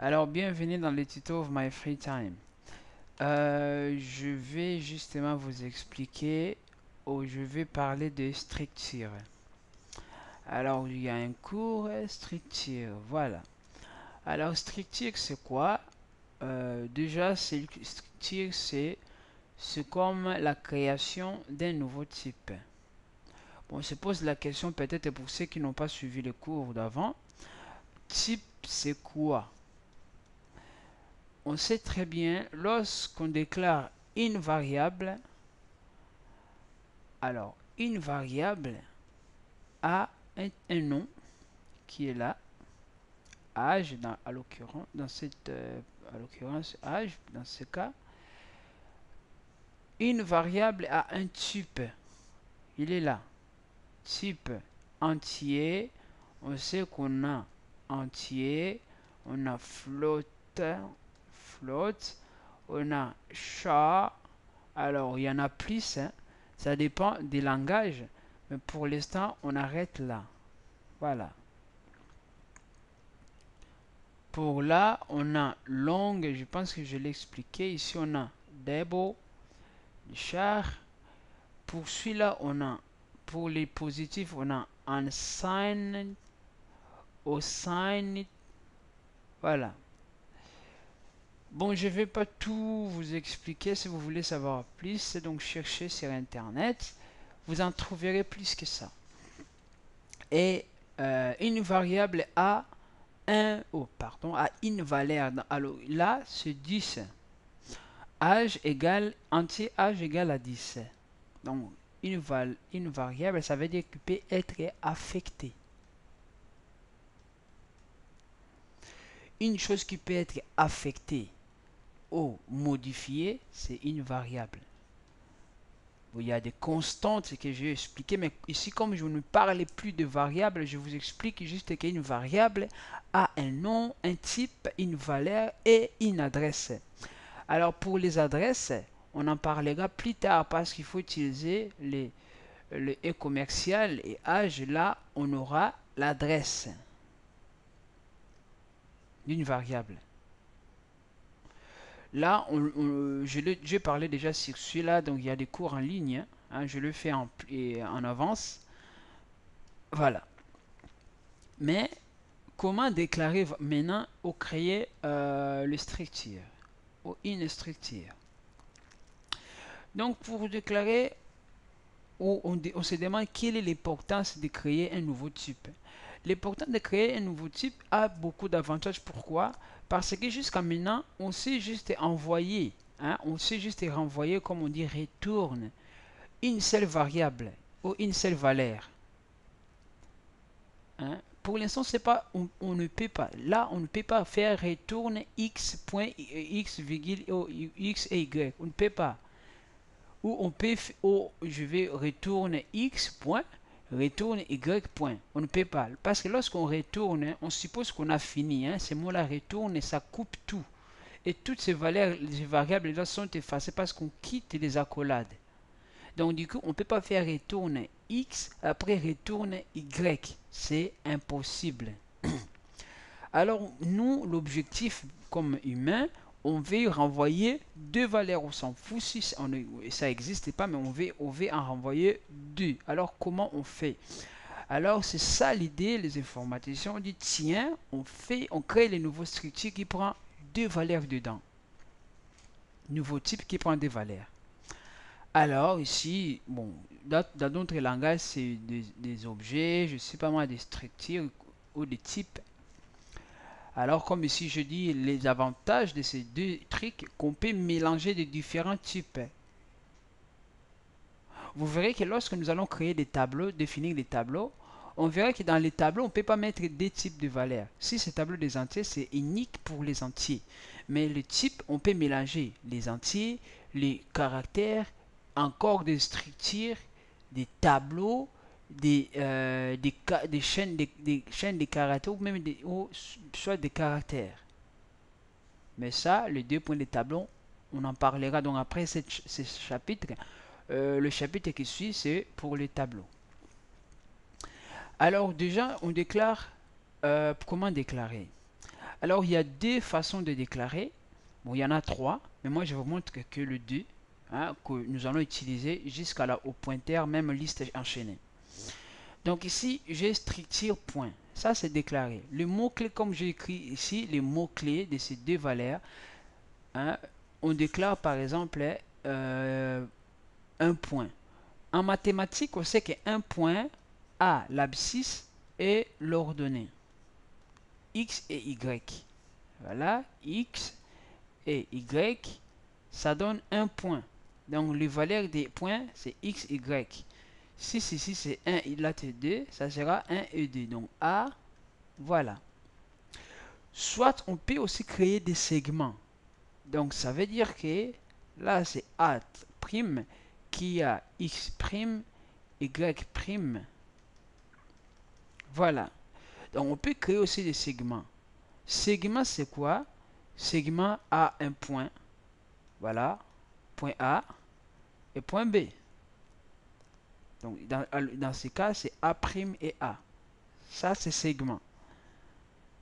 Alors, bienvenue dans le tuto of my free time. Je vais justement vous expliquer ou je vais parler de structure. Alors, il y a un cours structure, voilà. Alors, structure, c'est quoi? Déjà, structure, c'est comme la création d'un nouveau type. Bon, on se pose la question peut-être pour ceux qui n'ont pas suivi le cours d'avant. Type, c'est quoi? On sait très bien, lorsqu'on déclare une variable, alors une variable a un nom qui est là, âge à l'occurrence, à l'occurrence âge dans ce cas. Une variable a un type, il est là, type entier. On sait qu'on a entier, on a float, on a chat. Alors, il y en a plus, hein. Ça dépend des langages. Mais pour l'instant, on arrête là. Voilà. Pour là, on a long. Je pense que je l'ai expliqué. Ici, on a double, char. Pour celui-là, on a, pour les positifs, on a unsigned, assigned. Voilà. Bon, je ne vais pas tout vous expliquer. Si vous voulez savoir plus, donc cherchez sur Internet. Vous en trouverez plus que ça. Et une variable a a une valeur. Alors là, c'est 10. Âge égale, entier âge égale à 10. Donc, une variable, ça veut dire qu'elle peut être affectée. Une chose qui peut être affectée ou modifiée, c'est une variable. Il y a des constantes que j'ai expliquées, mais ici, comme je ne parle plus de variables, je vous explique juste qu'une variable a un nom, un type, une valeur et une adresse. Alors, pour les adresses, on en parlera plus tard parce qu'il faut utiliser le e commercial et âge. Là, on aura l'adresse d'une variable. Là, j'ai parlé déjà sur celui-là, donc il y a des cours en ligne. Hein, je le fais en avance. Voilà. Mais comment déclarer maintenant ou créer le structure ou une structure? Donc pour déclarer, on se demande quelle est l'importance de créer un nouveau type. L'importance de créer un nouveau type a beaucoup d'avantages. Pourquoi? Parce que jusqu'à maintenant, on sait juste envoyer, hein, on sait juste renvoyer, comme on dit, retourne une seule variable ou une seule valeur. Hein. Pour l'instant, c'est pas, on ne peut pas. Là, on ne peut pas faire retourne x point x virgule x et y. On ne peut pas. Ou on peut, ou je vais retourne x point, retourne y point. On ne peut pas. Parce que lorsqu'on retourne, on suppose qu'on a fini. Hein. Ces mots-là retourne, ça coupe tout. Et toutes ces valeurs, les variables-là sont effacées parce qu'on quitte les accolades. Donc du coup, on ne peut pas faire retourne x après retourne y. C'est impossible. Alors nous, l'objectif comme humain, on veut renvoyer deux valeurs. On s'en fout si ça n'existe pas, mais on veut en renvoyer deux. Alors comment on fait? Alors c'est ça l'idée, les informaticiens. On dit tiens, on crée les nouveaux structures qui prend deux valeurs dedans. Nouveau type qui prend deux valeurs. Alors ici, bon, dans d'autres langages, c'est des objets, je ne sais pas moi, des structures ou des types. Alors comme ici je dis, les avantages de ces deux trucs, qu'on peut mélanger de différents types. Vous verrez que lorsque nous allons créer des tableaux, définir des tableaux, on verra que dans les tableaux, on ne peut pas mettre deux types de valeurs. Si ce tableau des entiers, c'est unique pour les entiers. Mais le type, on peut mélanger les entiers, les caractères, encore des structures, des tableaux, des chaînes de caractères ou même soit des caractères. Mais ça, les deux points de tableau, on en parlera donc après ce chapitre. Le chapitre qui suit, c'est pour les tableaux. Alors déjà, on déclare, comment déclarer? Alors, il y a deux façons de déclarer. Bon, il y en a trois, mais moi, je vous montre que le 2, hein, que nous allons utiliser au pointeur, même liste enchaînée. Donc ici, j'ai structure point. Ça, c'est déclaré. Le mot-clé, comme j'ai écrit ici, les mots-clés de ces deux valeurs, hein, on déclare par exemple un point. En mathématiques, on sait qu'un point a l'abscisse et l'ordonnée. X et Y. Voilà, X et Y, ça donne un point. Donc, les valeurs des points, c'est X, Y. Si ici c'est 1 et là c'est 2, ça sera 1 et 2. Donc A, voilà. Soit on peut aussi créer des segments. Donc ça veut dire que là c'est A' qui a X', Y'. Voilà. Donc on peut créer aussi des segments. Segment c'est quoi? Segment a un point. Voilà. Point A et point B. Donc dans ce cas c'est A' et A. Ça c'est segment.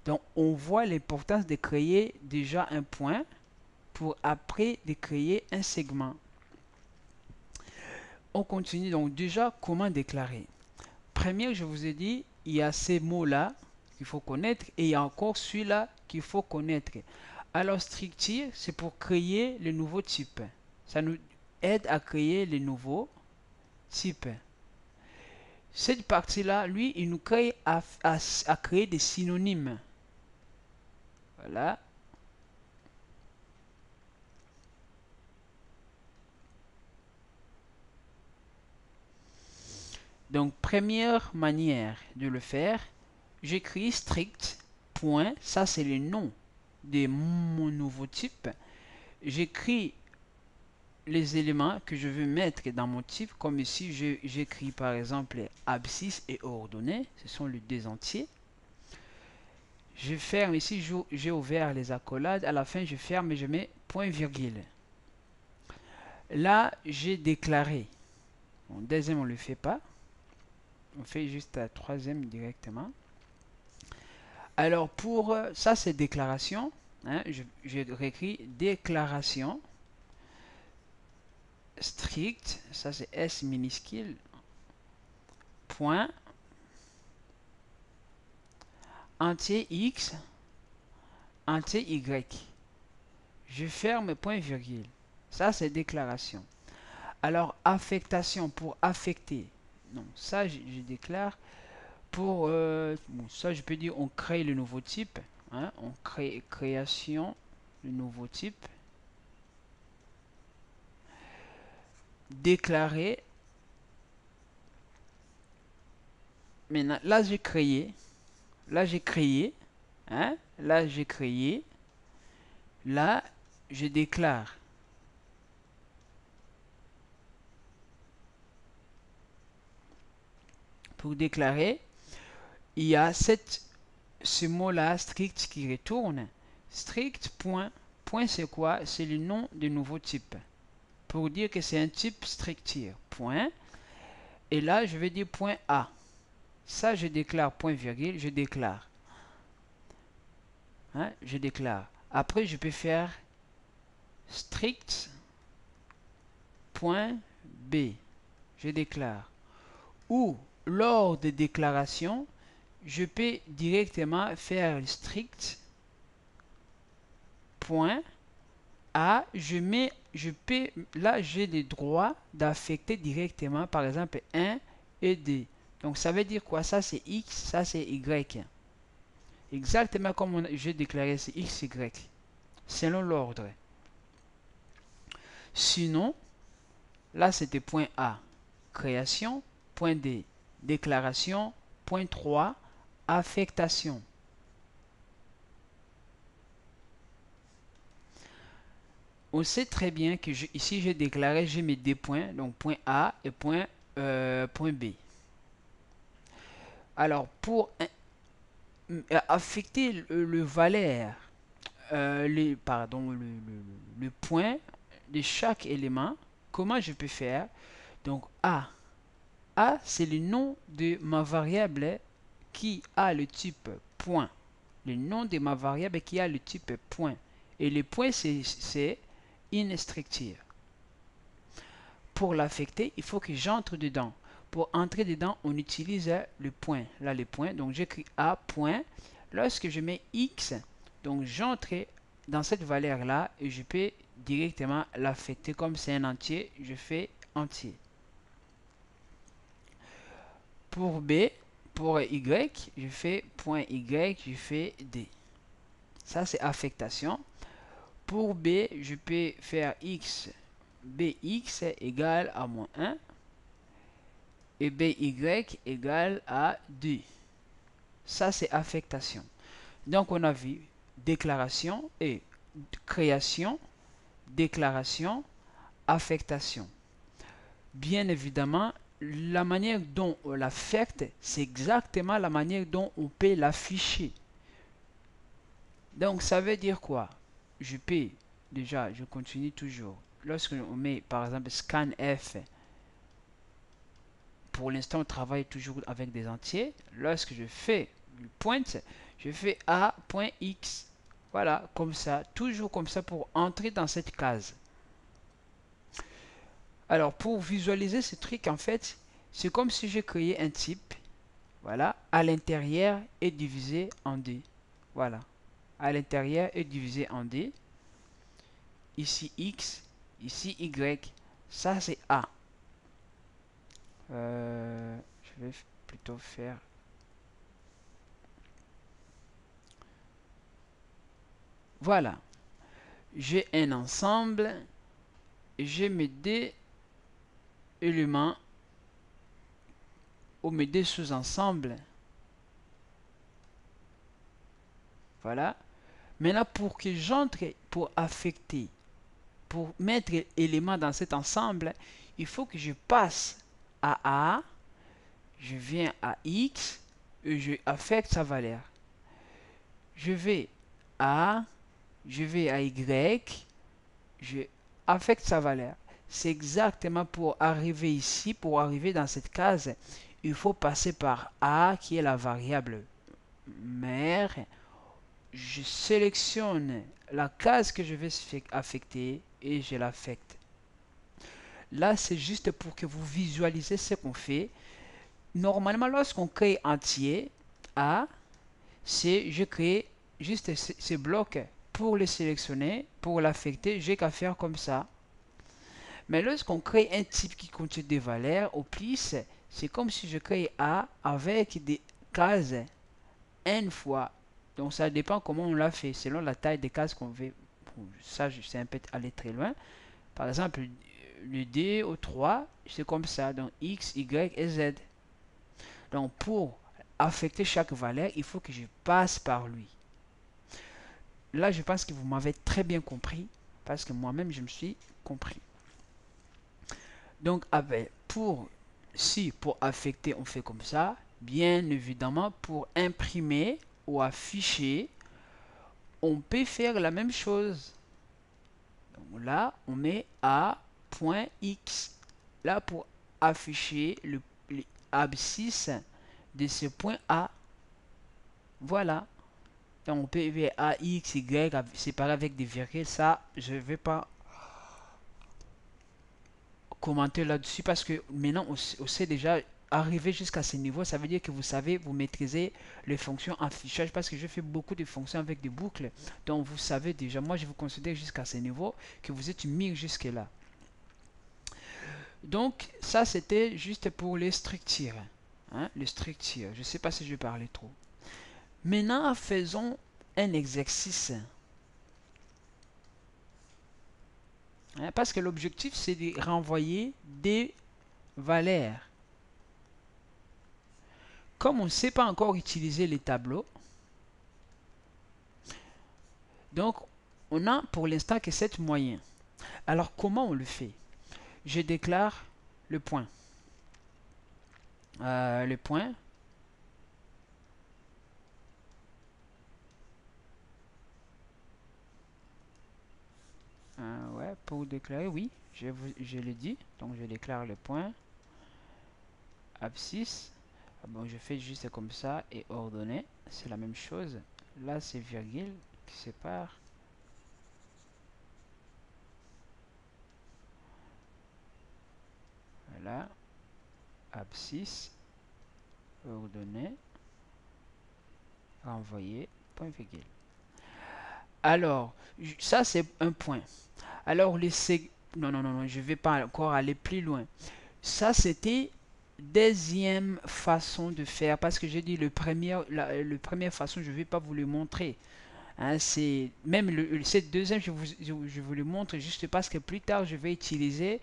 Donc on voit l'importance de créer déjà un point pour après de créer un segment. On continue donc déjà comment déclarer. Première, je vous ai dit, il y a ces mots-là qu'il faut connaître et il y a encore celui-là qu'il faut connaître. Alors structure, c'est pour créer le nouveau type. Ça nous aide à créer les nouveaux types. Cette partie-là, lui, il nous crée à créer des synonymes. Voilà. Donc, première manière de le faire, j'écris strict, point, ça c'est le nom de mon nouveau type. J'écris les éléments que je veux mettre dans mon type, comme ici j'écris par exemple abscisse et ordonnée, ce sont les deux entiers. Je ferme ici, j'ai ouvert les accolades, à la fin je ferme et je mets point virgule. Là j'ai déclaré. Bon, deuxième on ne le fait pas, on fait juste la troisième directement. Alors pour ça c'est déclaration, hein, je réécris déclaration strict, ça c'est S minuscule, point, entier X, entier Y. Je ferme point virgule. Ça c'est déclaration. Alors affectation pour affecter. Non, ça je déclare pour bon, ça je peux dire on crée le nouveau type, hein, on crée création le nouveau type, déclarer. Maintenant là j'ai créé, hein, là j'ai créé, là je déclare. Pour déclarer, il y a ce mot-là, strict, qui retourne. Strict, point. Point, c'est quoi? C'est le nom du nouveau type. Pour dire que c'est un type structure. Point. Et là, je vais dire point A. Ça, je déclare point virgule, je déclare. Hein, je déclare. Après, je peux faire strict, point B. Je déclare. Ou, lors de déclaration, je peux directement faire strict, point A, là j'ai le droit d'affecter directement par exemple 1 et 2. Donc ça veut dire quoi? Ça c'est X, ça c'est Y. Exactement comme j'ai déclaré c'est X, Y. Selon l'ordre. Sinon, là c'était point A, création, point D, déclaration, point 3, affectation. On sait très bien que ici j'ai déclaré, j'ai mes deux points, donc point A et point B. Alors pour affecter le valeur, le point de chaque élément, comment je peux faire? Donc A c'est le nom de ma variable qui a le type point. le nom de ma variable qui a le type point. Et le point, c'est une structure. Pour l'affecter, il faut que j'entre dedans. Pour entrer dedans, on utilise le point. Là, le point. Donc, j'écris A point. Lorsque je mets X, donc j'entre dans cette valeur-là et je peux directement l'affecter comme c'est un entier. Je fais entier. Pour B, pour Y, je fais point Y, je fais D. Ça, c'est affectation. Pour B, je peux faire X, BX égale à moins 1 et BY égale à 2. Ça, c'est affectation. Donc, on a vu déclaration et création, déclaration, affectation. Bien évidemment, la manière dont on l'affecte, c'est exactement la manière dont on peut l'afficher. Donc, ça veut dire quoi? Je peux, déjà, je continue toujours. Lorsque on met, par exemple, scanf, pour l'instant, on travaille toujours avec des entiers. Lorsque je fais le point, je fais A.X. Voilà, comme ça, toujours comme ça pour entrer dans cette case. Alors, pour visualiser ce truc, en fait, c'est comme si j'ai créé un type, voilà, à l'intérieur est divisé en deux. Voilà, à l'intérieur est divisé en deux. Ici X, ici Y, ça c'est A. Je vais plutôt faire... Voilà, j'ai un ensemble, j'ai mes deux éléments ou mes deux sous-ensembles. Voilà. Maintenant, pour que j'entre, pour affecter, pour mettre éléments dans cet ensemble, il faut que je passe à A, je viens à X et je affecte sa valeur. Je vais à, je vais à Y, je affecte sa valeur. C'est exactement pour arriver ici, pour arriver dans cette case, il faut passer par A qui est la variable mère. Je sélectionne la case que je vais affecter et je l'affecte. Là, c'est juste pour que vous visualisez ce qu'on fait. Normalement, lorsqu'on crée entier A, c'est je crée juste ces blocs pour les sélectionner, pour l'affecter, j'ai qu'à faire comme ça. Mais lorsqu'on crée un type qui contient des valeurs au plus, c'est comme si je crée A avec des cases n fois. Donc ça dépend comment on l'a fait, selon la taille des cases qu'on veut. Ça, je sais un peu aller très loin. Par exemple, le D au 3, c'est comme ça. Donc X, Y et Z. Donc pour affecter chaque valeur, il faut que je passe par lui. Là, je pense que vous m'avez très bien compris, parce que moi-même, je me suis compris. Donc, pour affecter, on fait comme ça. Bien évidemment, pour imprimer ou afficher, on peut faire la même chose. Donc là, on met A.X. Là, pour afficher l'abscisse de ce point A. Voilà. Donc, on peut faire A, X, Y séparé avec des virgules. Ça, je ne vais pas commenter là-dessus parce que maintenant, on sait déjà arriver jusqu'à ce niveau. Ça veut dire que vous savez, vous maîtrisez les fonctions affichage parce que je fais beaucoup de fonctions avec des boucles. Donc, vous savez déjà, moi, je vous considère jusqu'à ce niveau que vous êtes mis jusque-là. Donc, ça, c'était juste pour les structures. Hein, les structures. Je ne sais pas si je parlais trop. Maintenant, faisons un exercice. Hein, parce que l'objectif, c'est de renvoyer des valeurs. Comme on ne sait pas encore utiliser les tableaux, donc on a pour l'instant que 7 moyens. Alors, comment on le fait? Je déclare le point. Le point. Ouais, pour déclarer, oui, je l'ai dit. Donc, je déclare le point. Abscisse. Bon, je fais juste comme ça et ordonner. C'est la même chose. Là, c'est virgule qui sépare. Voilà. Abscisse. Ordonnée. Renvoyer. Point virgule. Alors, ça, c'est un point. Alors, les non, non, non, non, je ne vais pas encore aller plus loin. Ça, c'était deuxième façon de faire parce que j'ai dit le première façon, je ne vais pas vous le montrer. Hein, c'est même cette deuxième, je vous le montre juste parce que plus tard, je vais utiliser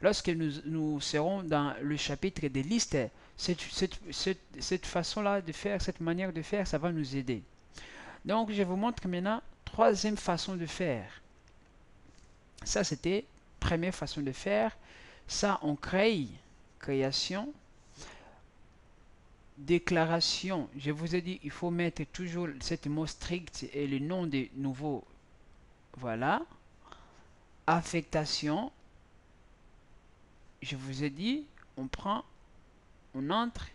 lorsque nous serons dans le chapitre des listes. Cette façon-là de faire, cette manière de faire, ça va nous aider. Donc, je vous montre maintenant troisième façon de faire. Ça, c'était première façon de faire. Ça, on crée, création, déclaration. Je vous ai dit, il faut mettre toujours cette mot strict et le nom des nouveaux. Voilà. Affectation. Je vous ai dit, on prend, on entre,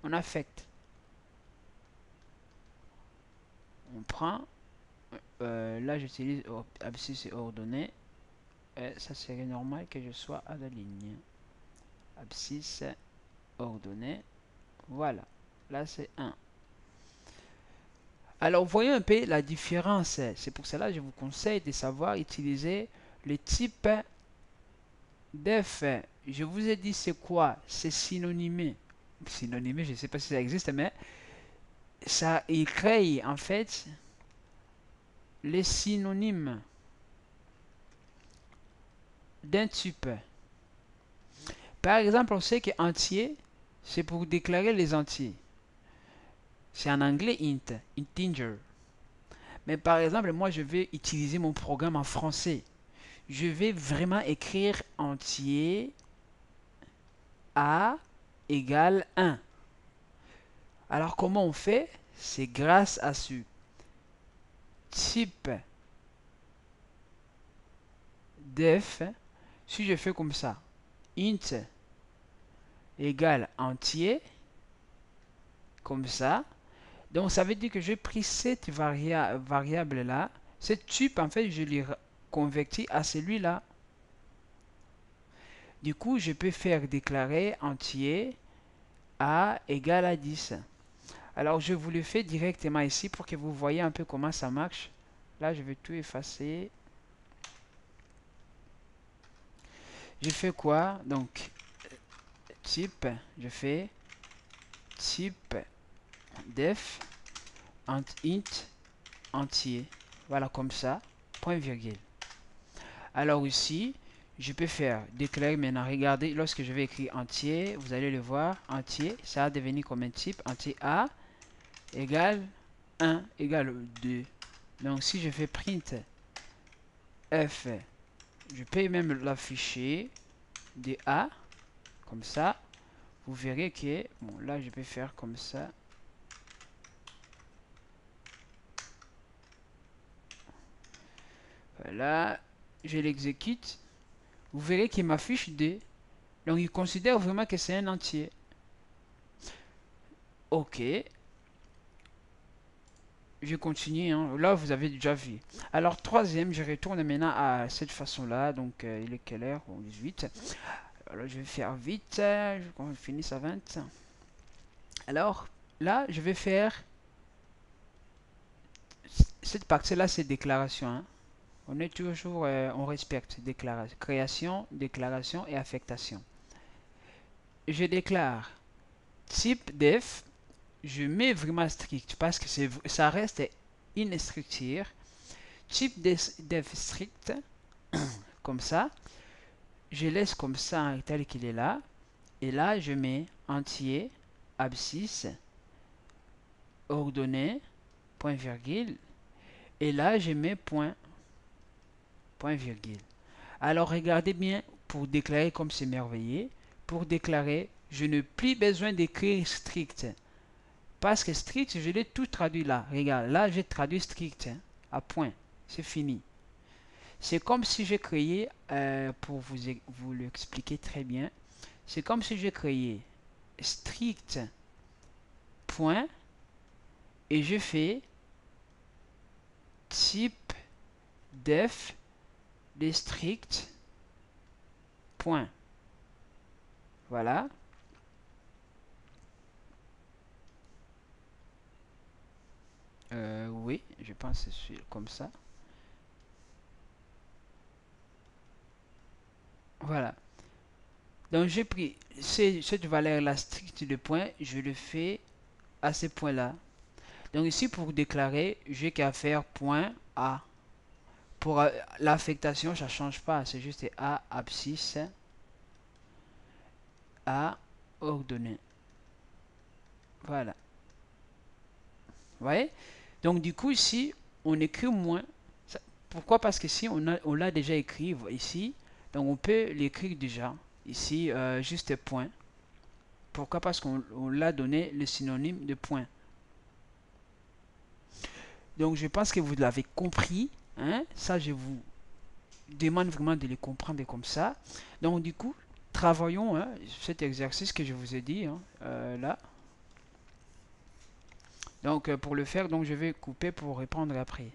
on affecte. On prend, là j'utilise abscisse et ordonnée. Ça serait normal que je sois à la ligne. Abscisse, ordonnée. Voilà. Là c'est 1. Alors, voyez un peu la différence. C'est pour cela que je vous conseille de savoir utiliser le type def. Je vous ai dit c'est quoi? C'est synonymé. Synonymé, je ne sais pas si ça existe, mais ça, il crée en fait les synonymes d'un type. Par exemple, on sait que entier, c'est pour déclarer les entiers. C'est en anglais int, integer. Mais par exemple, moi, je vais utiliser mon programme en français. Je vais vraiment écrire entier A égale 1. Alors, comment on fait? C'est grâce à ce type def. Si je fais comme ça, int égale entier, comme ça. Donc, ça veut dire que j'ai pris cette variable-là. Cette type, en fait, je l'ai converti à celui-là. Du coup, je peux faire déclarer entier A égale à 10. Alors, je vous le fais directement ici pour que vous voyez un peu comment ça marche. Là, je vais tout effacer. Je fais quoi? Donc, type, je fais type def int entier. Voilà, comme ça, point virgule. Alors ici, je peux faire déclarer maintenant. Regardez, lorsque je vais écrire entier, vous allez le voir, entier, ça va devenir comme un type, entier A égale 1 égale 2. Donc si je fais print F, je peux même l'afficher de A, comme ça. Vous verrez que, bon là je peux faire comme ça. Voilà, je l'exécute. Vous verrez qu'il m'affiche D. Donc il considère vraiment que c'est un entier. Ok. Je continue, hein. Là vous avez déjà vu. Alors troisième, je retourne maintenant à cette façon-là. Donc il est quelle heure? Bon, 18. Alors je vais faire vite. Je finisse à 20. Alors là, je vais faire cette partie-là, c'est déclaration. Hein. On est toujours, on respecte déclaration, création, déclaration et affectation. Je déclare type def. Je mets vraiment strict parce que ça reste une structure. Type def strict, comme ça. Je laisse comme ça tel qu'il est là. Et là, je mets entier, abscisse, ordonnée, point virgule. Et là, je mets point virgule. Alors, regardez bien pour déclarer comme c'est merveilleux. Pour déclarer, je n'ai plus besoin d'écrire strict. Parce que strict, je l'ai tout traduit là. Regarde, là, j'ai traduit strict hein, à point. C'est fini. C'est comme si j'ai créé, pour vous l'expliquer très bien, c'est comme si j'ai créé strict point et je fais type def district point. Voilà. Oui, je pense que c'est comme ça. Voilà. Donc j'ai pris cette valeur-là strict de point, je le fais à ce point-là. Donc ici pour déclarer, j'ai qu'à faire point A. Pour l'affectation, ça ne change pas, c'est juste A abscisse A ordonnée. Voilà. Vous voyez? Donc du coup ici, on écrit moins. Pourquoi? Parce que si on l'a déjà écrit ici, donc on peut l'écrire déjà ici, juste point. Pourquoi? Parce qu'on l'a donné le synonyme de point. Donc je pense que vous l'avez compris. Hein? Ça, je vous demande vraiment de le comprendre comme ça. Donc du coup, travaillons hein, cet exercice que je vous ai dit hein, là. Donc pour le faire, donc je vais couper pour répondre après.